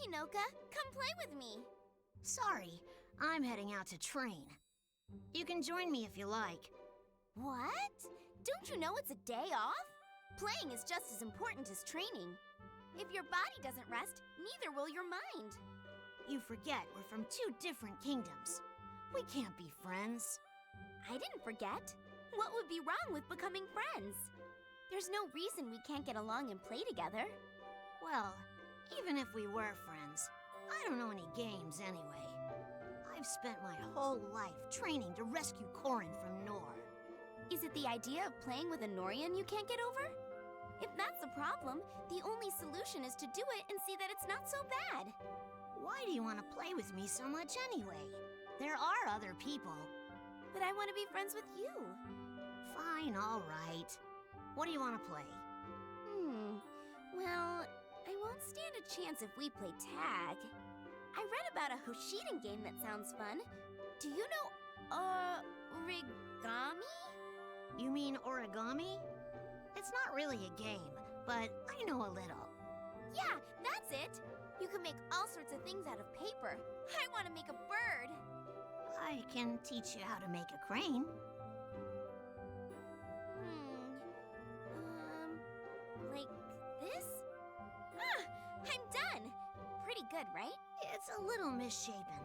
Hinoka, come play with me. Sorry, I'm heading out to train. You can join me if you like. What? Don't you know it's a day off? Playing is just as important as training. If your body doesn't rest, neither will your mind. You forget we're from two different kingdoms. We can't be friends. I didn't forget. What would be wrong with becoming friends? There's no reason we can't get along and play together. Well, even if we were friends, I don't know any games anyway. I've spent my whole life training to rescue Korin from Nor. Is it the idea of playing with a Norian you can't get over? If that's the problem, the only solution is to do it and see that it's not so bad. Why do you want to play with me so much anyway? There are other people. But I want to be friends with you. Fine, all right. What do you want to play? Well, I won't stand a chance if we play tag. I read about a Hoshiden game that sounds fun. Do you know, origami? You mean origami? It's not really a game, but I know a little. Yeah, that's it. You can make all sorts of things out of paper. I want to make a bird. I can teach you how to make a crane. Like this? Ah, I'm done. Pretty good, right? It's a little misshapen.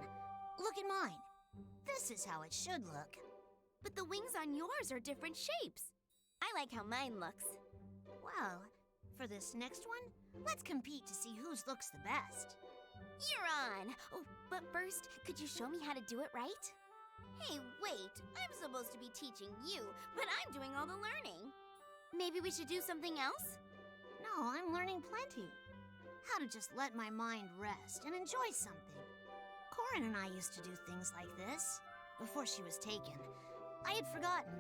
Look at mine. This is how it should look. But the wings on yours are different shapes. I like how mine looks. Well, for this next one, let's compete to see whose looks the best. You're on! Oh, but first, could you show me how to do it right? Hey, wait, I'm supposed to be teaching you, but I'm doing all the learning. Maybe we should do something else? No, I'm learning plenty. How to just let my mind rest and enjoy something. Korin and I used to do things like this before she was taken. I had forgotten.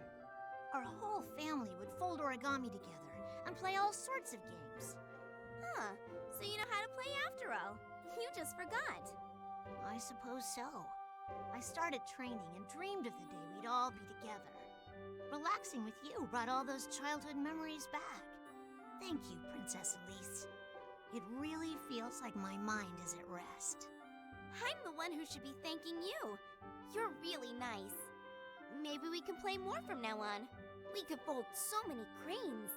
Our whole family would fold origami together and play all sorts of games. Huh, so you know how to play after all. You just forgot. I suppose so. I started training and dreamed of the day we'd all be together. Relaxing with you brought all those childhood memories back. Thank you, Princess Elise. It really feels like my mind is at rest. I'm the one who should be thanking you. You're really nice. Maybe we can play more from now on. We could fold so many cranes.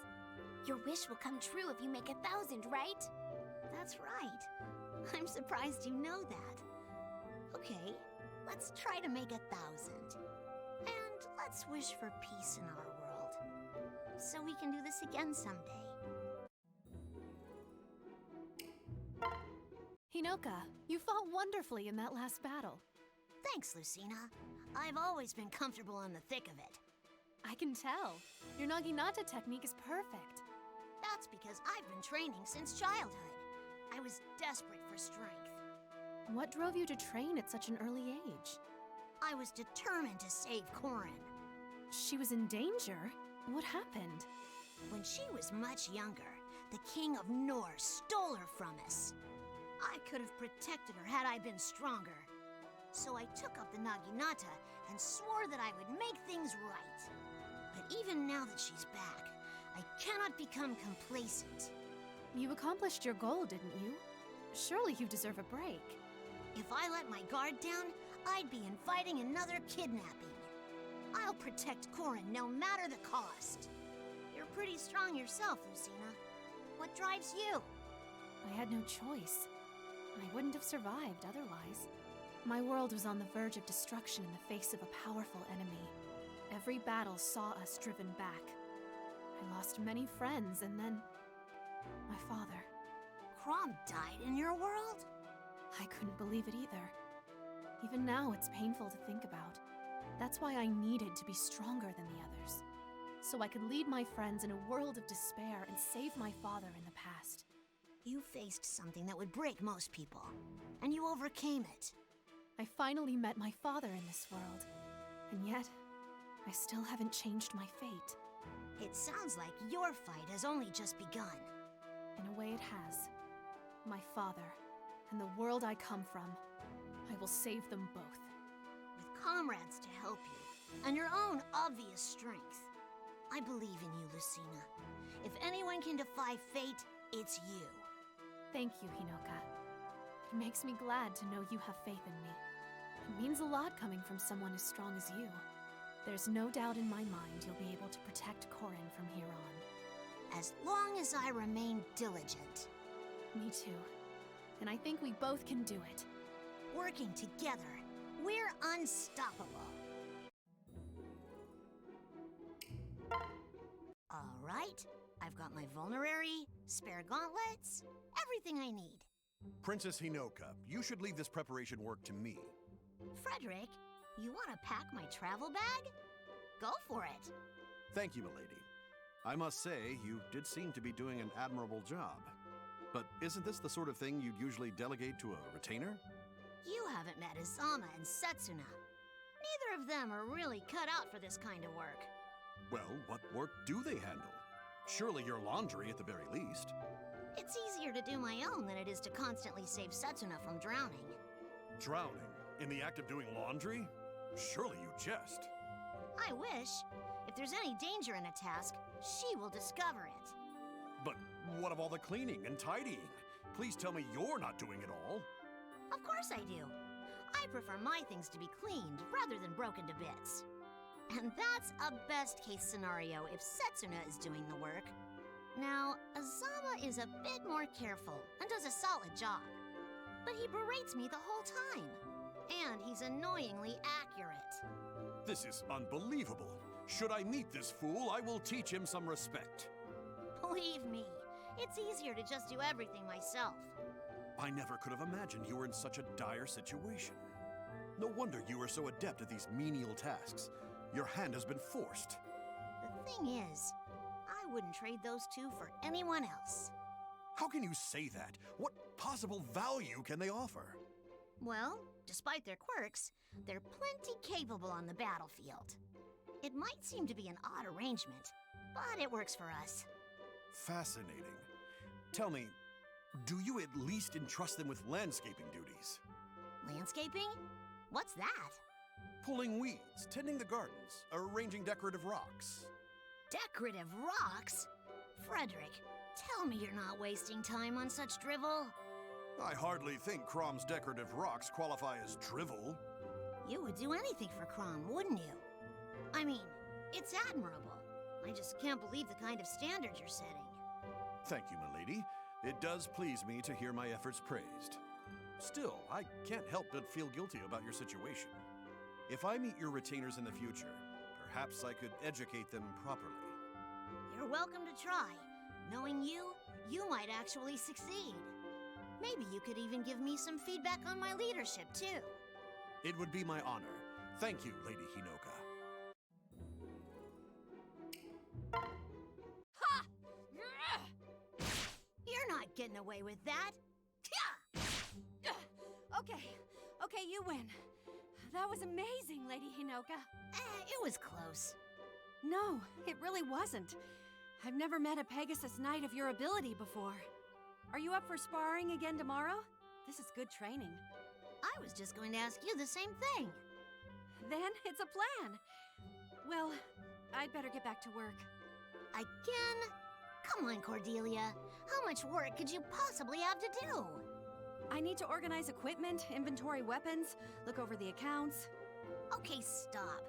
Your wish will come true if you make 1,000, right? That's right. I'm surprised you know that. Okay, let's try to make 1,000. And let's wish for peace in our world. So we can do this again someday. Hinoka, you fought wonderfully in that last battle. Thanks, Lucina. I've always been comfortable in the thick of it. I can tell. Your Naginata technique is perfect. That's because I've been training since childhood. I was desperate for strength. What drove you to train at such an early age? I was determined to save Korin. She was in danger? What happened? When she was much younger, the king of Nor stole her from us. I could have protected her had I been stronger. So I took up the Naginata and swore that I would make things right. But even now that she's back, I cannot become complacent. You accomplished your goal, didn't you? Surely you deserve a break. If I let my guard down, I'd be inviting another kidnapping. I'll protect Korin no matter the cost. You're pretty strong yourself, Lucina. What drives you? I had no choice. I wouldn't have survived otherwise. My world was on the verge of destruction in the face of a powerful enemy. Every battle saw us driven back. I lost many friends, and then my father. Crom died in your world? I couldn't believe it either. Even now, it's painful to think about. That's why I needed to be stronger than the others. So I could lead my friends in a world of despair and save my father in the past. You faced something that would break most people, and you overcame it. I finally met my father in this world, and yet, I still haven't changed my fate. It sounds like your fight has only just begun. In a way it has. My father, and the world I come from, I will save them both. With comrades to help you, and your own obvious strength. I believe in you, Lucina. If anyone can defy fate, it's you. Thank you, Hinoka. It makes me glad to know you have faith in me. It means a lot coming from someone as strong as you. There's no doubt in my mind you'll be able to protect Corin from here on. As long as I remain diligent. Me too. And I think we both can do it. Working together, we're unstoppable. All right, I've got my vulnerary, spare gauntlets, everything I need. Princess Hinoka, you should leave this preparation work to me. Frederick, you want to pack my travel bag? Go for it. Thank you, milady. I must say, you did seem to be doing an admirable job. But isn't this the sort of thing you'd usually delegate to a retainer? You haven't met Izama and Setsuna. Neither of them are really cut out for this kind of work. Well, what work do they handle? Surely your laundry at the very least. It's easier to do my own than it is to constantly save Setsuna from drowning. Drowning? In the act of doing laundry? Surely you jest. I wish. If there's any danger in a task, she will discover it. But what of all the cleaning and tidying? Please tell me you're not doing it all. Of course I do. I prefer my things to be cleaned rather than broken to bits. And that's a best-case scenario if Setsuna is doing the work. Now, Izama is a bit more careful and does a solid job. But he berates me the whole time. And he's annoyingly accurate. This is unbelievable. Should I meet this fool, I will teach him some respect. Believe me, it's easier to just do everything myself. I never could have imagined you were in such a dire situation. No wonder you are so adept at these menial tasks. Your hand has been forced. The thing is, I wouldn't trade those two for anyone else. How can you say that? What possible value can they offer? Well, despite their quirks, they're plenty capable on the battlefield. It might seem to be an odd arrangement, but it works for us. Fascinating. Tell me, do you at least entrust them with landscaping duties? Landscaping? What's that? Pulling weeds, tending the gardens, arranging decorative rocks. Decorative rocks? Frederick, tell me you're not wasting time on such drivel. I hardly think Crom's decorative rocks qualify as drivel. You would do anything for Crom, wouldn't you? I mean, it's admirable. I just can't believe the kind of standards you're setting. Thank you, milady. It does please me to hear my efforts praised. Still, I can't help but feel guilty about your situation. If I meet your retainers in the future, perhaps I could educate them properly. You're welcome to try. Knowing you, you might actually succeed. Maybe you could even give me some feedback on my leadership, too. It would be my honor. Thank you, Lady Hinoka. Ha! You're not getting away with that. Okay, you win. That was amazing, Lady Hinoka. It was close. No, it really wasn't. I've never met a Pegasus Knight of your ability before. Are you up for sparring again tomorrow? This is good training. I was just going to ask you the same thing. Then it's a plan. Well, I'd better get back to work. Again? Come on, Cordelia. How much work could you possibly have to do? I need to organize equipment, inventory weapons, look over the accounts. Okay, stop.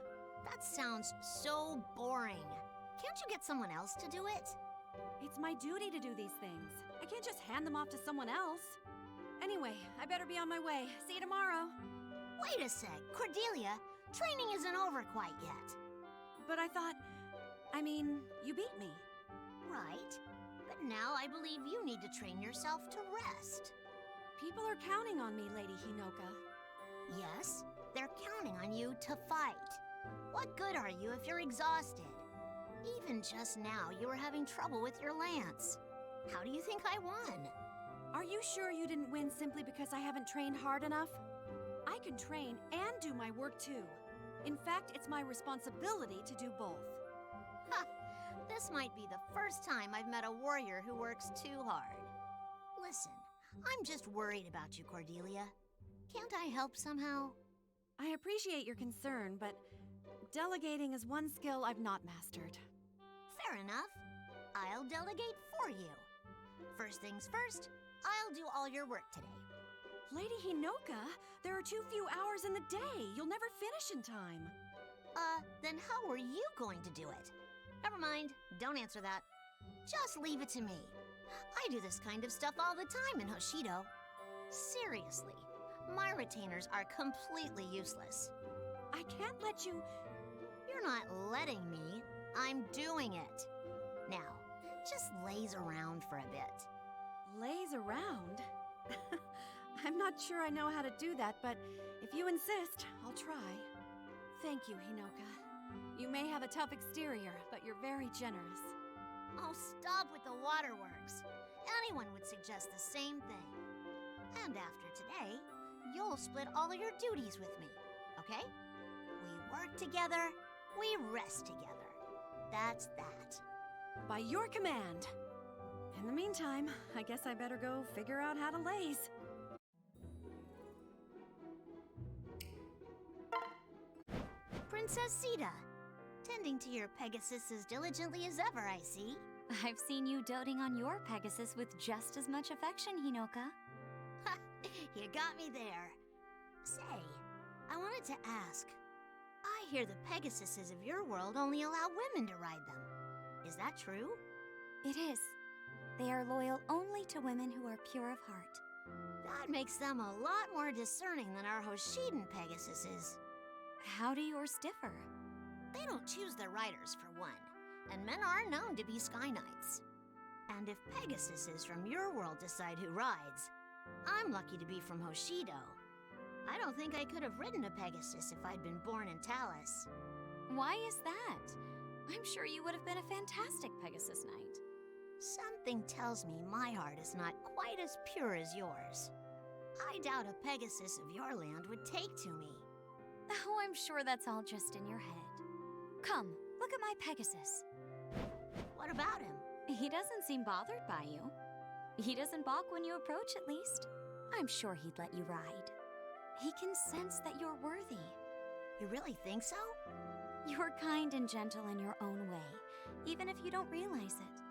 That sounds so boring. Can't you get someone else to do it? It's my duty to do these things. I can't just hand them off to someone else. Anyway, I better be on my way. See you tomorrow. Wait a sec, Cordelia. Training isn't over quite yet. But you beat me. Right. But now I believe you need to train yourself to rest. People are counting on me, Lady Hinoka. Yes, they're counting on you to fight. What good are you if you're exhausted? Even just now, you were having trouble with your lance. How do you think I won? Are you sure you didn't win simply because I haven't trained hard enough? I can train and do my work too. In fact, it's my responsibility to do both. Ha! This might be the first time I've met a warrior who works too hard. Listen, I'm just worried about you, Cordelia. Can't I help somehow? I appreciate your concern, but delegating is one skill I've not mastered. Fair enough. I'll delegate for you. First things first, I'll do all your work today. Lady Hinoka, there are too few hours in the day. You'll never finish in time. Then how were you going to do it? Never mind, don't answer that. Just leave it to me. I do this kind of stuff all the time in Hoshido. Seriously, my retainers are completely useless. I can't let you... You're not letting me. I'm doing it. Now, just laze around for a bit. laze around. I'm not sure I know how to do that, but if you insist, I'll try. Thank you, Hinoka. You may have a tough exterior, but you're very generous. Oh, stop with the waterworks. Anyone would suggest the same thing. And after today, you'll split all of your duties with me, okay? We work together, we rest together. That's that. By your command. In the meantime, I guess I better go figure out how to laze. Princess Sita, tending to your Pegasus as diligently as ever, I see. I've seen you doting on your Pegasus with just as much affection, Hinoka. Ha! You got me there. Say, I wanted to ask. I hear the Pegasuses of your world only allow women to ride them. Is that true? It is. They are loyal only to women who are pure of heart. That makes them a lot more discerning than our Hoshidan Pegasuses. How do yours differ? They don't choose their riders, for one, and men are known to be Sky Knights. And if Pegasuses from your world decide who rides, I'm lucky to be from Hoshido. I don't think I could have ridden a Pegasus if I'd been born in Talus. Why is that? I'm sure you would have been a fantastic Pegasus Knight. Something tells me my heart is not quite as pure as yours. I doubt a Pegasus of your land would take to me. Oh, I'm sure that's all just in your head. Come, look at my Pegasus. What about him? He doesn't seem bothered by you. He doesn't balk when you approach, at least. I'm sure he'd let you ride. He can sense that you're worthy. You really think so? You're kind and gentle in your own way, even if you don't realize it.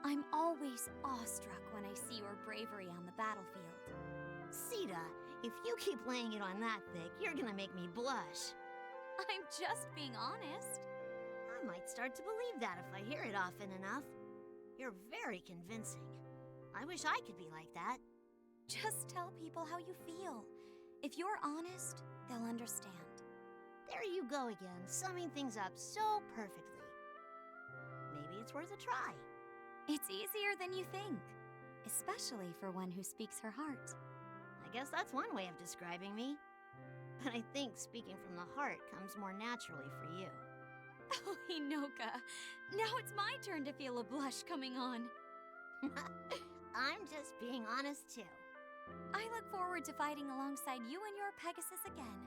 I'm always awestruck when I see your bravery on the battlefield. Sita, if you keep laying it on that thick, you're gonna make me blush. I'm just being honest. I might start to believe that if I hear it often enough. You're very convincing. I wish I could be like that. Just tell people how you feel. If you're honest, they'll understand. There you go again, summing things up so perfectly. Maybe it's worth a try. It's easier than you think, especially for one who speaks her heart. I guess that's one way of describing me. But I think speaking from the heart comes more naturally for you. Oh, Hinoka, now it's my turn to feel a blush coming on. I'm just being honest too. I look forward to fighting alongside you and your Pegasus again.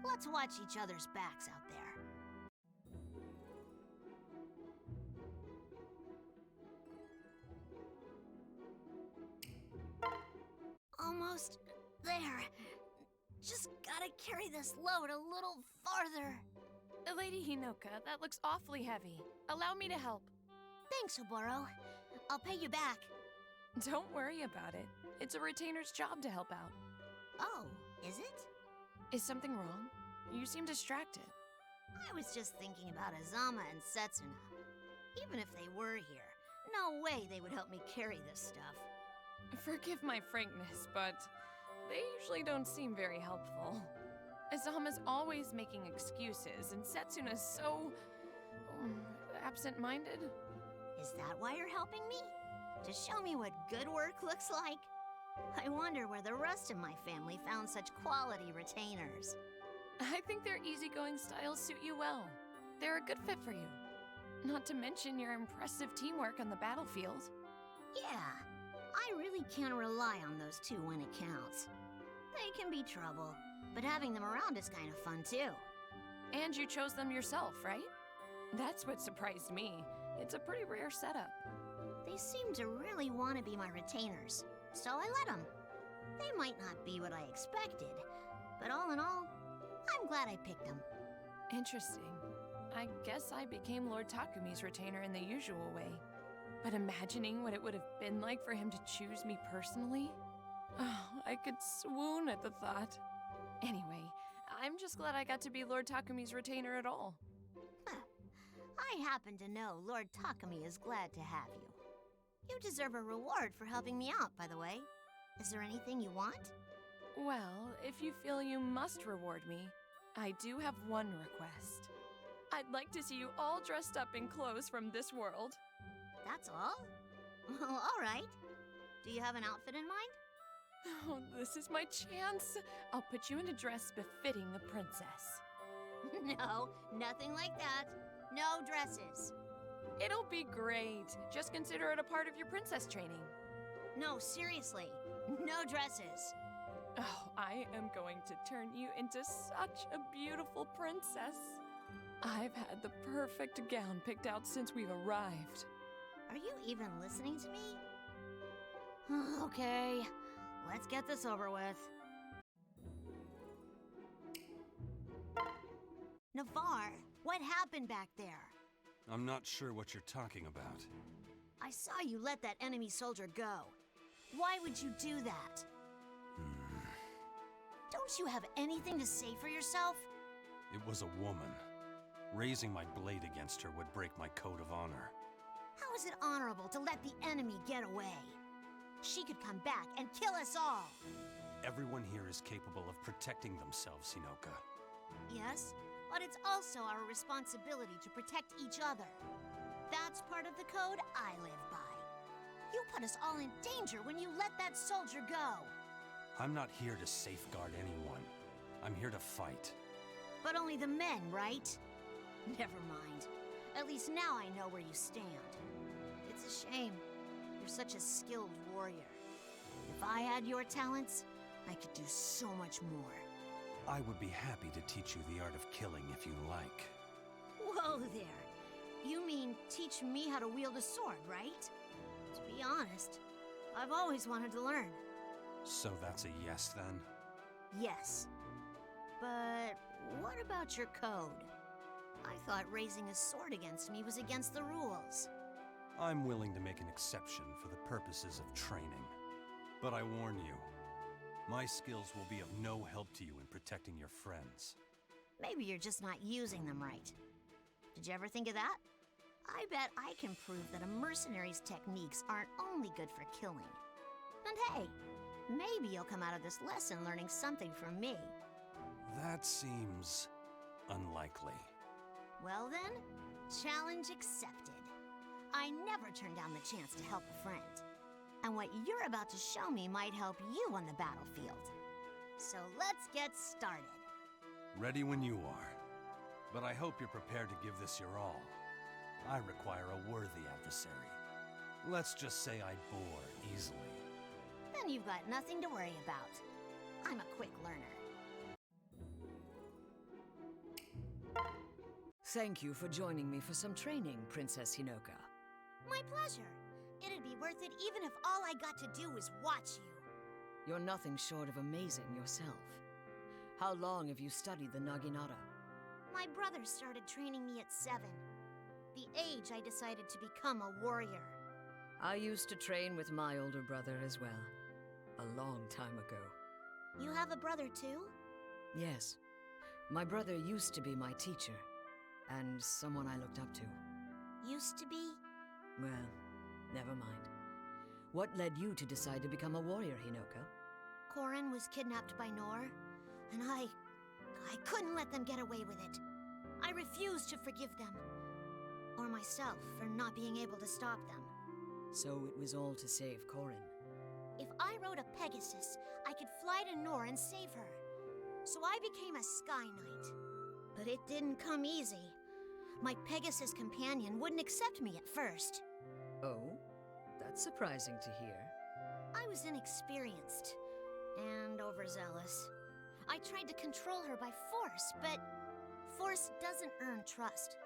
Let's watch each other's backs out there. Almost there. Just gotta carry this load a little farther. Lady Hinoka, that looks awfully heavy. Allow me to help. Thanks, Oboro. I'll pay you back. Don't worry about it. It's a retainer's job to help out. Oh, is it? Is something wrong? You seem distracted. I was just thinking about Azama and Setsuna. Even if they were here, no way they would help me carry this stuff. Forgive my frankness, but they usually don't seem very helpful. Azama's always making excuses, and Setsuna's so... absent-minded. Is that why you're helping me? To show me what good work looks like? I wonder where the rest of my family found such quality retainers. I think their easygoing styles suit you well. They're a good fit for you. Not to mention your impressive teamwork on the battlefield. Yeah, I really can't rely on those two when it counts. They can be trouble, but having them around is kind of fun too. And you chose them yourself, right? That's what surprised me. It's a pretty rare setup. They seem to really want to be my retainers, so I let them. They might not be what I expected, but all in all, I'm glad I picked them. Interesting. I guess I became Lord Takumi's retainer in the usual way. But imagining what it would have been like for him to choose me personally? Oh, I could swoon at the thought. Anyway, I'm just glad I got to be Lord Takumi's retainer at all. I happen to know Lord Takumi is glad to have you. You deserve a reward for helping me out, by the way. Is there anything you want? Well, if you feel you must reward me, I do have one request. I'd like to see you all dressed up in clothes from this world. That's all? Well, all right. Do you have an outfit in mind? Oh, this is my chance. I'll put you in a dress befitting a princess. No, nothing like that. No dresses. It'll be great. Just consider it a part of your princess training. No, seriously. No dresses. Oh, I am going to turn you into such a beautiful princess. I've had the perfect gown picked out since we've arrived. Are you even listening to me? Okay, let's get this over with. Navarre, what happened back there? I'm not sure what you're talking about. I saw you let that enemy soldier go. Why would you do that? Don't you have anything to say for yourself? It was a woman. Raising my blade against her would break my code of honor. How is it honorable to let the enemy get away? She could come back and kill us all. Everyone here is capable of protecting themselves, Hinoka. Yes, but it's also our responsibility to protect each other. That's part of the code I live by. You put us all in danger when you let that soldier go. I'm not here to safeguard anyone. I'm here to fight. But only the men, right? Never mind. At least now I know where you stand. It's a shame. You're such a skilled warrior. If I had your talents, I could do so much more. I would be happy to teach you the art of killing if you like. Whoa there. You mean teach me how to wield a sword, right? To be honest, I've always wanted to learn. So that's a yes, then? Yes. But what about your code? I thought raising a sword against me was against the rules. I'm willing to make an exception for the purposes of training. But I warn you, my skills will be of no help to you in protecting your friends. Maybe you're just not using them right. Did you ever think of that? I bet I can prove that a mercenary's techniques aren't only good for killing. And hey, maybe you'll come out of this lesson learning something from me. That seems unlikely. Well then, challenge accepted. I never turn down the chance to help a friend. And what you're about to show me might help you on the battlefield. So let's get started. Ready when you are. But I hope you're prepared to give this your all. I require a worthy adversary. Let's just say I bore easily. Then you've got nothing to worry about. I'm a quick learner. Thank you for joining me for some training, Princess Hinoka. My pleasure. It'd be worth it even if all I got to do was watch you. You're nothing short of amazing yourself. How long have you studied the Naginata? My brother started training me at 7. The age I decided to become a warrior. I used to train with my older brother as well. A long time ago. You have a brother too? Yes. My brother used to be my teacher. And someone I looked up to. Used to be? Well, never mind. What led you to decide to become a warrior, Hinoka? Korin was kidnapped by Nor, and I couldn't let them get away with it. I refused to forgive them. Or myself for not being able to stop them. So it was all to save Korin. If I rode a Pegasus, I could fly to Nor and save her. So I became a Sky Knight. But it didn't come easy. My Pegasus companion wouldn't accept me at first. Oh? That's surprising to hear. I was inexperienced and overzealous. I tried to control her by force, but force doesn't earn trust.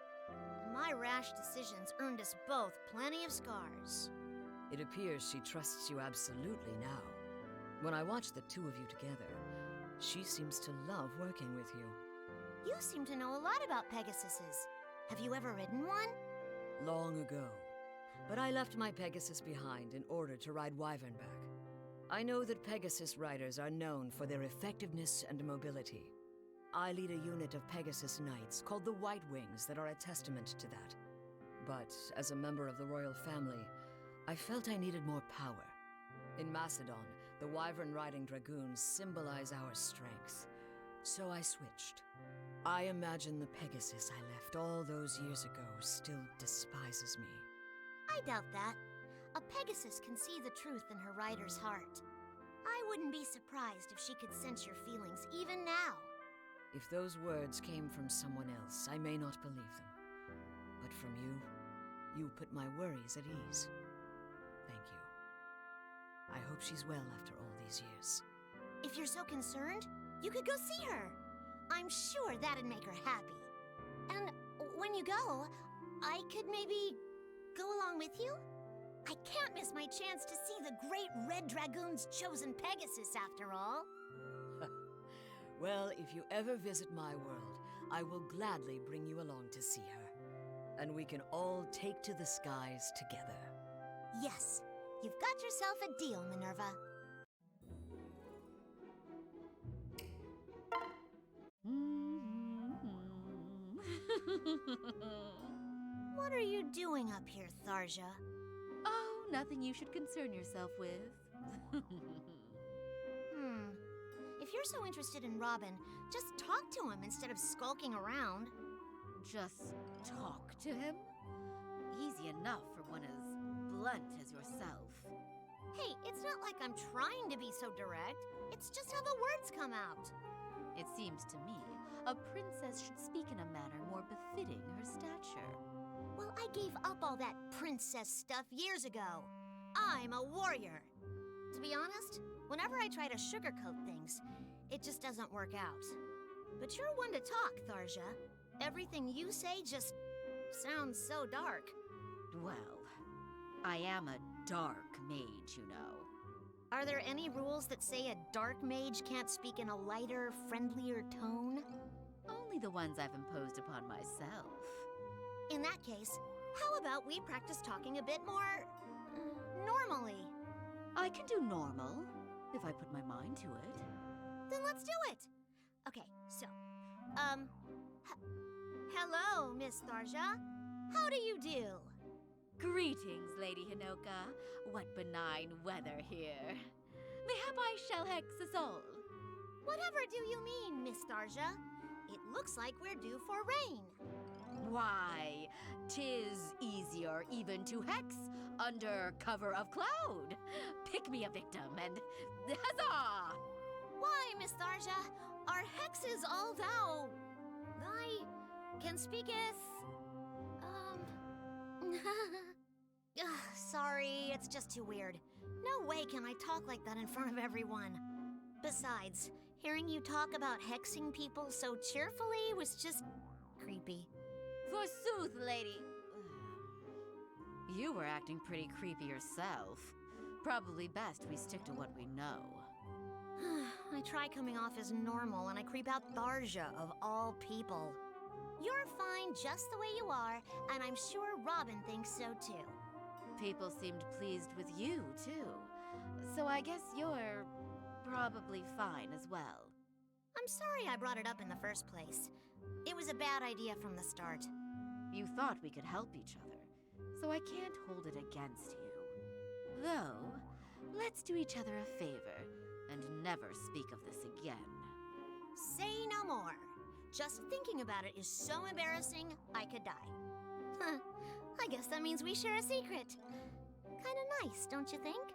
My rash decisions earned us both plenty of scars. It appears she trusts you absolutely now. When I watch the two of you together, she seems to love working with you. You seem to know a lot about Pegasuses. Have you ever ridden one? Long ago. But I left my Pegasus behind in order to ride Wyvernback. I know that Pegasus riders are known for their effectiveness and mobility. I lead a unit of Pegasus Knights called the White Wings that are a testament to that. But as a member of the royal family, I felt I needed more power. In Macedon, the Wyvern-riding Dragoons symbolize our strengths. So I switched. I imagine the Pegasus I left all those years ago still despises me. I doubt that. A Pegasus can see the truth in her rider's heart. I wouldn't be surprised if she could sense your feelings even now. If those words came from someone else, I may not believe them. But from you, you put my worries at ease. Thank you. I hope she's well after all these years. If you're so concerned, you could go see her. I'm sure that'd make her happy. And when you go, I could maybe go along with you? I can't miss my chance to see the great Red Dragoon's chosen Pegasus after all. Well, if you ever visit my world, I will gladly bring you along to see her. And we can all take to the skies together. Yes, you've got yourself a deal, Minerva. What are you doing up here, Tharja? Oh, nothing you should concern yourself with. If you're so interested in Robin, just talk to him instead of skulking around. Just talk to him? Easy enough for one as blunt as yourself. Hey, it's not like I'm trying to be so direct. It's just how the words come out. It seems to me a princess should speak in a manner more befitting her stature. Well, I gave up all that princess stuff years ago. I'm a warrior. To be honest, whenever I try to sugarcoat things, it just doesn't work out. But you're one to talk, Tharja. Everything you say just sounds so dark. Well, I am a dark mage, you know. Are there any rules that say a dark mage can't speak in a lighter, friendlier tone? Only the ones I've imposed upon myself. In that case, how about we practice talking a bit more normally? I can do normal, if I put my mind to it. Then let's do it! Okay, so, hello, Miss Tharja. How do you do? Greetings, Lady Hinoka. What benign weather here. Mayhap I shall hex us all. Whatever do you mean, Miss Tharja? It looks like we're due for rain. Why, 'tis easier even to hex under cover of cloud. Pick me a victim and huzzah! Why, Miss Tharja, our hexes all thou thy can speaketh. Sorry, it's just too weird. No way can I talk like that in front of everyone. Besides, hearing you talk about hexing people so cheerfully was just creepy. Forsooth, lady. You were acting pretty creepy yourself. Probably best we stick to what we know. I try coming off as normal and I creep out Tharja of all people. You're fine just the way you are, and I'm sure Robin thinks so too. People seemed pleased with you, too. So I guess you're probably fine as well. I'm sorry I brought it up in the first place. It was a bad idea from the start. You thought we could help each other, so I can't hold it against you. Though, let's do each other a favor and never speak of this again. Say no more. Just thinking about it is so embarrassing, I could die. Huh. I guess that means we share a secret. Kinda nice, don't you think?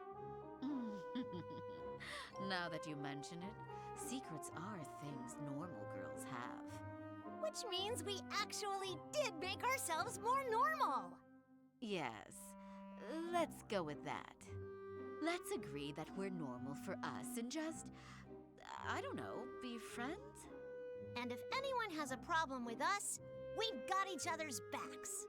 Now that you mention it, secrets are things normal girls have. Which means we actually did make ourselves more normal. Yes, let's go with that. Let's agree that we're normal for us and just, I don't know, be friends? And if anyone has a problem with us, we've got each other's backs.